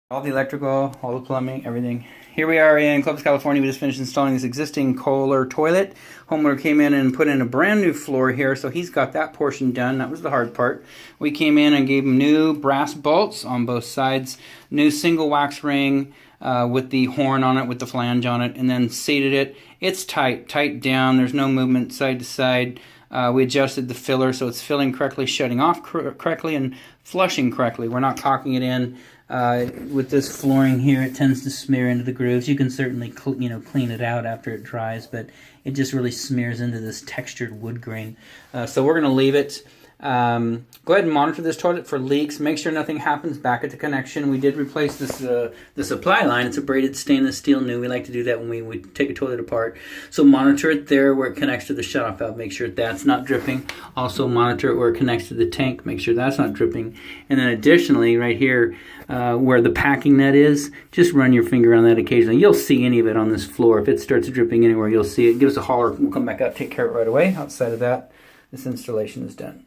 All the electrical, all the plumbing, everything. Here we are in Clovis, California. We just finished installing this existing Kohler toilet. Homeowner came in and put in a brand new floor here, so he's got that portion done. That was the hard part. We came in and gave him new brass bolts on both sides, new single wax ring with the horn on it, with the flange on it, and then seated it. It's tight down. There's no movement side to side. We adjusted the filler so it's filling correctly, shutting off correctly, and flushing correctly. We're not caulking it in. With this flooring here, it tends to smear into the grooves. You can certainly clean it out after it dries, but it just really smears into this textured wood grain. So we're going to leave it. Go ahead and monitor this toilet for leaks. Make sure nothing happens back at the connection. We did replace this the supply line. It's a braided stainless steel new. We like to do that when we take a toilet apart. So monitor it there where it connects to the shutoff valve. Make sure that's not dripping. Also monitor it where it connects to the tank. Make sure that's not dripping. And then additionally, right here where the packing net is, just run your finger on that occasionally. You'll see any of it on this floor. If it starts dripping anywhere, you'll see it. Give us a holler. We'll come back out, take care of it right away. Outside of that, this installation is done.